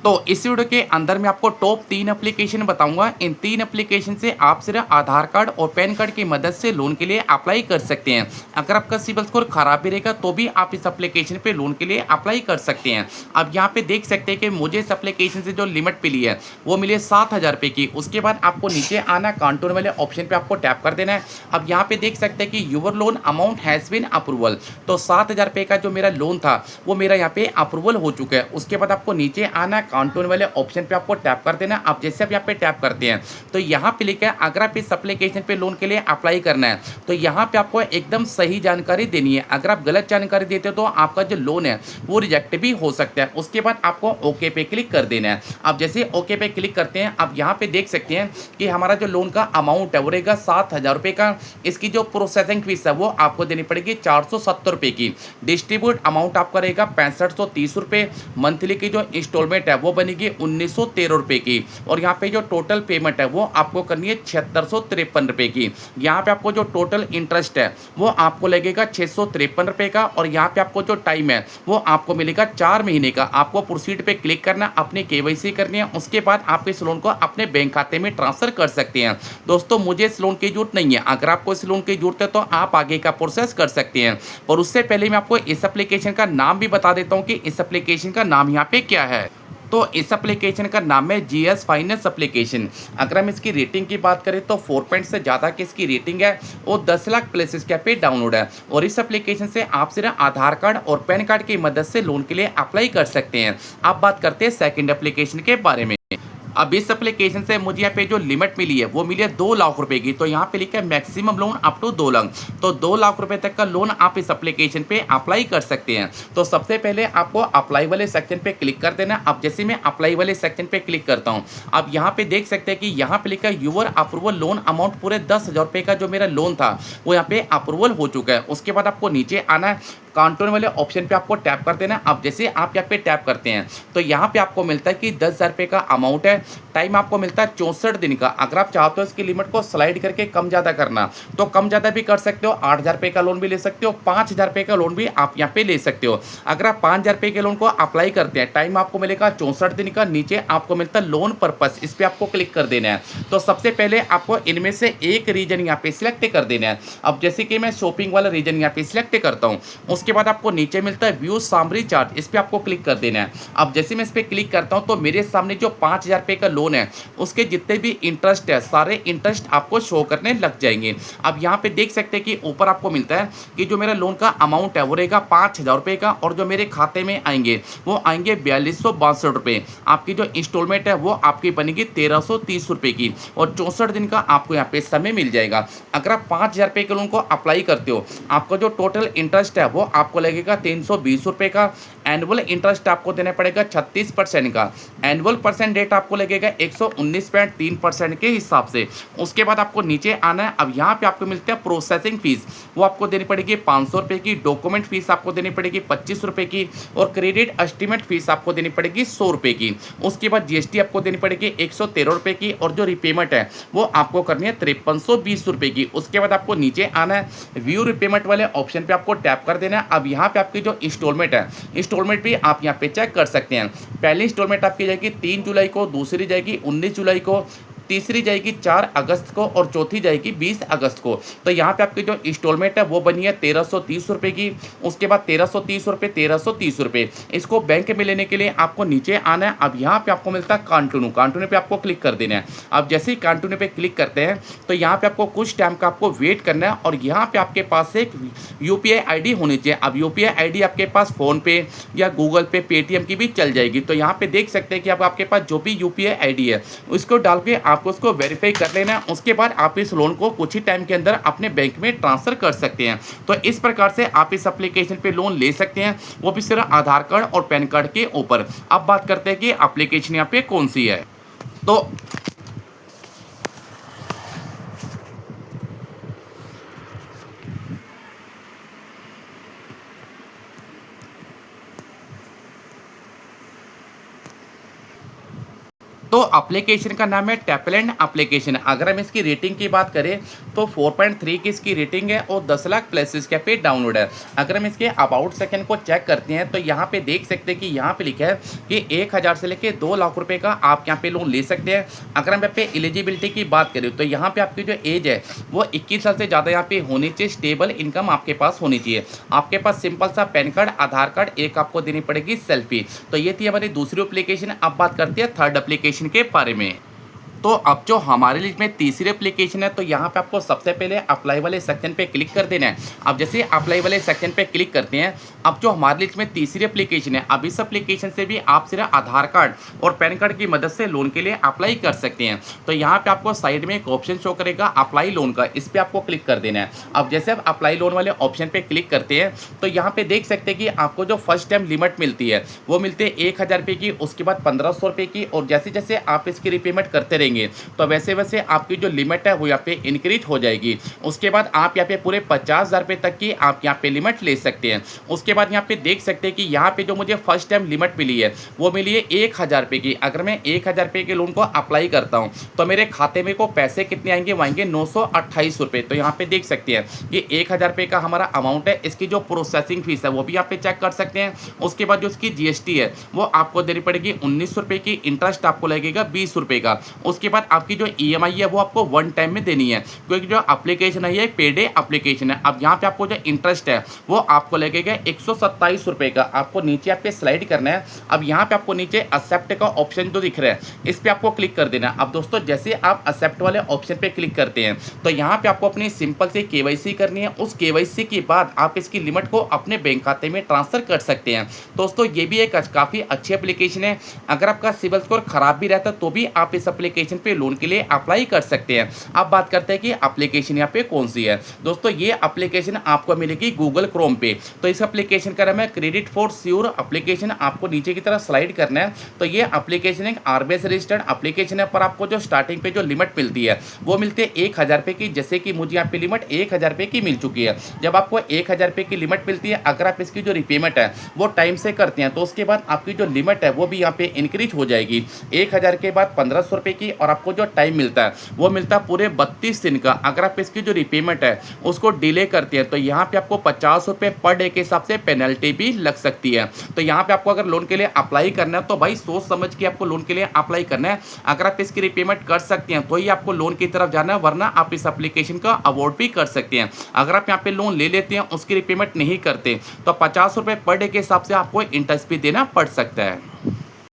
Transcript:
तो इस वीडियो के अंदर मैं आपको टॉप 3 एप्लीकेशन बताऊंगा। इन 3 एप्लीकेशन से आप सिर्फ आधार कार्ड और पैन कार्ड की मदद से लोन के लिए अप्लाई कर सकते हैं। अगर आपका सिबिल स्कोर खराब भी रहेगा तो भी आप इस एप्लीकेशन पे लोन के लिए अप्लाई कर सकते हैं। अब यहाँ पे देख सकते हैं कि मुझे इस एप्लीकेशन से जो लिमिट मिली है वो मिली है 7,000 रुपये की। उसके बाद आपको नीचे आना, काउंटर वाले ऑप्शन पे आपको टैप कर देना है। अब यहाँ पे देख सकते हैं कि your loan amount has been approval. तो 7,000 रुपये का जो मेरा लोन था वो मेरा यहाँ पे अप्रूवल हो चुका है। उसके बाद आपको नीचे आना, काउंटर वाले ऑप्शन पे आपको टैप कर देना। आप जैसे आप यहाँ पे टैप करते हैं तो यहाँ पे लिखा है अगर आप इस एप्लीकेशन पे लोन के लिए अप्लाई करना है तो यहाँ पे आपको एकदम सही जानकारी देनी है। अगर आप गलत जानकारी देते हो तो आपका जो लोन है वो रिजेक्ट भी हो सकता है। उसके बाद आपको ओके पे क्लिक कर देना है। आप जैसे ओके पे क्लिक करते हैं, आप यहाँ पे देख सकते हैं कि हमारा जो लोन का अमाउंट है वो रहेगा 7,000 रुपये का। इसकी जो प्रोसेसिंग फीस है वो आपको देनी पड़ेगी 470 रुपये की। डिस्ट्रीब्यूट अमाउंट आपका रहेगा 6530 रुपये। मंथली की जो इंस्टॉलमेंट है वो बनेगी 1913 रुपये की। और यहाँ पे जो टोटल पेमेंट है वो आपको करनी है 7653 रुपये की। यहाँ पे आपको जो टोटल इंटरेस्ट है वो आपको लगेगा 653 रुपये का। और यहाँ पे आपको जो टाइम है वो आपको मिलेगा 4 महीने का। आपको प्रोसीड पे क्लिक करना, अपनी केवाईसी करनी है। उसके बाद आप इस लोन को अपने बैंक खाते में ट्रांसफर कर सकते हैं। दोस्तों, मुझे इस लोन की जरूरत नहीं है। अगर आपको इस लोन की जरूरत है तो आप आगे का प्रोसेस कर सकते हैं। और उससे पहले मैं आपको इस एप्लीकेशन का नाम भी बता देता हूँ कि इस एप्लीकेशन का नाम यहाँ पे क्या है। तो इस एप्लीकेशन का नाम है जीएस फाइनेंस एप्लीकेशन। अगर हम इसकी रेटिंग की बात करें तो 4 पॉइंट से ज़्यादा की इसकी रेटिंग है। वो 10 लाख प्लस इसके पे डाउनलोड है। और इस एप्लीकेशन से आप सिर्फ आधार कार्ड और पैन कार्ड की मदद से लोन के लिए अप्लाई कर सकते हैं। अब बात करते हैं सेकंड एप्लीकेशन के बारे में। अब इस एप्लीकेशन से मुझे यहाँ पे जो लिमिट मिली है वो मिली है 2 लाख रुपए की। तो यहाँ पे लिखा है maximum loan up to 2 lakh. तो 2 लाख रुपए तक का लोन आप इस एप्लीकेशन पे अप्लाई कर सकते हैं। तो सबसे पहले आपको अप्लाई वाले सेक्शन पे क्लिक कर देना। अब जैसे मैं अप्लाई वाले सेक्शन पे क्लिक करता हूँ, अब यहाँ पे देख सकते हैं कि यहाँ पे लिखा है यूर अप्रूवल लोन अमाउंट। पूरे 10,000 रुपये का जो मेरा लोन था वो यहाँ पे अप्रूवल हो चुका है। उसके बाद आपको नीचे आना है, काउंटर वाले ऑप्शन पे आपको टैप कर देना। अब जैसे आप यहाँ पे टैप करते हैं तो यहाँ पे आपको मिलता है कि 10,000 रुपये का अमाउंट है। टाइम आपको मिलता है 64 दिन का। अगर आप चाहते हो इसकी लिमिट को स्लाइड करके कम ज़्यादा करना तो कम ज़्यादा भी कर सकते हो। 8,000 रुपये का लोन भी ले सकते हो, 5,000 रुपये का लोन भी आप यहाँ पे ले सकते हो। अगर आप 5,000 रुपये के लोन को अप्लाई करते हैं, टाइम आपको मिलेगा 64 दिन का। नीचे आपको मिलता है लोन पर्पस, इस पर आपको क्लिक कर देना है। तो सबसे पहले आपको इनमें से एक रीजन यहाँ पे सिलेक्ट कर देना है। अब जैसे कि मैं शॉपिंग वाला रीजन यहाँ पे सिलेक्ट करता हूँ, उसके बाद आपको नीचे मिलता है व्यू सामरी चार्ट, इस पे आपको क्लिक कर देना है। अब जैसे मैं इस पे क्लिक करता हूं तो मेरे सामने जो 5,000 रुपये का लोन है उसके जितने भी इंटरेस्ट है सारे इंटरेस्ट आपको शो करने लग जाएंगे। अब यहाँ पे देख सकते हैं कि ऊपर आपको मिलता है कि जो मेरा लोन का अमाउंट है वो रहेगा 5,000 रुपये का। और जो मेरे खाते में आएंगे वो आएंगे 4262 रुपये। आपकी जो इंस्टॉलमेंट है वो आपकी बनेगी 1,330 रुपये की। और 64 दिन का आपको यहाँ पे समय मिल जाएगा। अगर आप 5,000 रुपये के लोन को अप्लाई करते हो, आपका जो टोटल इंटरेस्ट है वो आपको लगेगा 320 रुपये का। एनुअल इंटरेस्ट आपको देना पड़ेगा 36% का। एनुअल परसेंट रेट आपको लगेगा 119.3% के हिसाब से। उसके बाद आपको नीचे आना है। अब यहाँ पे आपको मिलता है प्रोसेसिंग फीस, वो आपको देनी पड़ेगी 500 रुपये की। डॉक्यूमेंट फीस आपको देनी पड़ेगी 25 रुपये की। और क्रेडिट एस्टीमेट फीस आपको देनी पड़ेगी 100 रुपये की। उसके बाद जीएसटी आपको देनी पड़ेगी 113 रुपये की। और जो रिपेमेंट है वो आपको करनी है 5320 रुपये की। उसके बाद आपको नीचे आना है, व्यू रिपेमेंट वाले ऑप्शन पे आपको टैप कर देना है। अब यहाँ पे आपकी जो इंस्टॉलमेंट है, इंस्टॉलमेंट भी आप यहाँ पे चेक कर सकते हैं। पहली इंस्टॉलमेंट आपकी जाएगी 3 जुलाई को, दूसरी जाएगी 19 जुलाई को, तीसरी जाएगी 4 अगस्त को और चौथी जाएगी 20 अगस्त को। तो यहाँ पे आपकी जो इंस्टॉलमेंट है वो बनी है 1,330 रुपये की। उसके बाद 1,330 रुपये, 1,330 रुपये। इसको बैंक में लेने के लिए आपको नीचे आना है। अब यहाँ पे आपको मिलता है कंटिन्यू, कंटिन्यू पे आपको क्लिक कर देना है। अब जैसे ही कंटिन्यू पे क्लिक करते हैं तो यहाँ पे आपको कुछ टाइम का आपको वेट करना है। और यहाँ पे आपके पास एक यूपीआई आईडी होनी चाहिए। अब यूपीआई आईडी आपके पास फोन पे या गूगल पे, पेटीएम की भी चल जाएगी। तो यहाँ पे देख सकते हैं कि अब आपके पास जो भी यूपीआई आईडी है उसको डाल के आपको उसको वेरीफाई कर लेना है। उसके बाद आप इस लोन को कुछ ही टाइम के अंदर अपने बैंक में ट्रांसफर कर सकते हैं। तो इस प्रकार से आप इस एप्लीकेशन पे लोन ले सकते हैं, वो भी सिर्फ आधार कार्ड और पैन कार्ड के ऊपर। अब बात करते हैं कि एप्लीकेशन यहाँ पे कौन सी है। तो तो एप्लीकेशन का नाम है टैपलैंड एप्लीकेशन। अगर हम इसकी रेटिंग की बात करें तो 4.3 की इसकी रेटिंग है और 10 लाख प्लस इसके पे डाउनलोड है। अगर हम इसके अबाउट सेकंड को चेक करते हैं तो यहाँ पे देख सकते हैं कि यहाँ पे लिखा है कि 1000 से लेके 2 लाख रुपए का आप यहाँ पे लोन ले सकते हैं। अगर हम यहाँ पे एलिजिबिलिटी की बात करें तो यहाँ पे आपकी जो एज है वो 21 साल से ज़्यादा यहाँ पे होनी चाहिए। स्टेबल इनकम आपके पास होनी चाहिए। आपके पास सिंपल सा पैन कार्ड, आधार कार्ड, एक आपको देनी पड़ेगी सेल्फी। तो ये थी हमारी दूसरी एप्लीकेशन। अब बात करते हैं थर्ड एप्लीकेशन के बारे में। तो अब जो हमारे लिस्ट में तीसरी एप्लीकेशन है तो यहाँ पे आपको सबसे पहले अप्लाई वाले सेक्शन पे क्लिक कर देना है। अब जैसे अप्लाई वाले सेक्शन पे क्लिक करते हैं, अब जो हमारे लिस्ट में तीसरी एप्लीकेशन है, अब इस एप्लीकेशन से भी आप सिर्फ आधार कार्ड और पैन कार्ड की मदद से लोन के लिए अप्लाई कर सकते हैं। तो यहाँ पे आपको साइड में एक ऑप्शन शो करेगा अप्लाई लोन का, इस पर आपको क्लिक कर देना है। अब जैसे आप अप्लाई लोन वाले ऑप्शन पे क्लिक करते हैं तो यहाँ पे देख सकते हैं कि आपको जो फर्स्ट टाइम लिमिट मिलती है वो मिलती है 1000 रुपये की, उसके बाद 1500 रुपये की, और जैसे जैसे आप इसकी रिपेमेंट करते रहेंगे तो वैसे वैसे आपकी जो लिमिट है वो यहाँ पे इंक्रीज हो जाएगी। उसके बाद आप यहाँ पे पूरे 50,000 रुपये तक की आप यहाँ पे लिमिट ले सकते हैं। उसके बाद यहाँ पे देख सकते हैं कि यहाँ पे जो मुझे फर्स्ट टाइम लिमिट मिली है वो मिली है 1000 रुपये की। अगर मैं 1000 रुपये के लोन को अप्लाई करता हूँ तो मेरे खाते में को पैसे कितने आएंगे, वो आएंगे 928 रुपये। तो यहाँ पे देख सकते हैं कि 1000 रुपये का हमारा अमाउंट है। इसकी जो प्रोसेसिंग फीस है वो भी यहाँ पे चेक कर सकते हैं। उसके बाद जो इसकी GST है वो आपको देनी पड़ेगी 19 रुपये की, इंटरेस्ट आपको लगेगा 20 रुपये का। उसके बाद आपकी जो EMI है वो आपको वन टाइम में देनी है, क्योंकि जो एप्लीकेशन है ये पेडे एप्लीकेशन है। अब यहाँ पे आपको जो इंटरेस्ट है वो आपको लगेगा 127 रुपये का। आपको नीचे आप पे स्लाइड करना है। अब यहाँ पे आपको नीचे एक्सेप्ट का ऑप्शन जो दिख रहा है इस पे आपको क्लिक कर देना है। अब दोस्तों जैसे आप एक्सेप्ट वाले ऑप्शन पे क्लिक करते हैं तो यहाँ पे आपको अपनी सिंपल से KYC करनी है। उस KYC के बाद आप इसकी लिमिट को अपने बैंक खाते में ट्रांसफर कर सकते हैं। दोस्तों ये भी एक काफ़ी अच्छी एप्लीकेशन है। अगर आपका सिबिल स्कोर खराब भी रहता तो भी आप इस एप्लीकेशन पे लोन के लिए अप्लाई कर सकते हैं। अब बात करते हैं कि एप्लीकेशन यहाँ पे कौन सी है। दोस्तों ये एप्लीकेशन आपको मिलेगी गूगल क्रोम पे। तो इस एप्लीकेशन का नाम है क्रेडिट फॉर श्योर एप्लीकेशन। आपको नीचे की तरफ स्लाइड करना है। तो ये एप्लीकेशन एक RBI से रजिस्टर्ड एप्लीकेशन है। पर आपको जो स्टार्टिंग पे जो लिमिट मिलती है वो मिलती है 1000 रुपये की, जैसे कि मुझे यहाँ पे लिमिट 1000 रुपये की मिल चुकी है। जब आपको 1000 रुपये की लिमिट मिलती है, अगर आप इसकी जो रिपेमेंट है वो टाइम से करते हैं तो उसके बाद आपकी जो लिमिट है वो भी यहाँ पे इंक्रीज हो जाएगी। 1000 के बाद 1500 रुपये की, और आपको जो टाइम मिलता है वो मिलता है पूरे 32 दिन का। अगर आप इसकी जो रिपेमेंट है उसको डिले करते हैं तो यहाँ पे आपको 50 रुपये पर डे के हिसाब से पेनल्टी भी लग सकती है। तो यहाँ पे आपको अगर लोन के लिए अप्लाई करना है तो भाई सोच समझ के आपको लोन के लिए अप्लाई करना है। अगर आप इसकी रिपेमेंट कर सकते हैं तो ही आपको लोन की तरफ जाना है, वरना आप इस एप्लीकेशन का अवॉर्ड भी कर सकते हैं। अगर आप यहाँ पे लोन ले लेते हैं उसकी रिपेमेंट नहीं करते तो 50 रुपये पर डे के हिसाब से आपको इंटरेस्ट भी देना पड़ सकता है।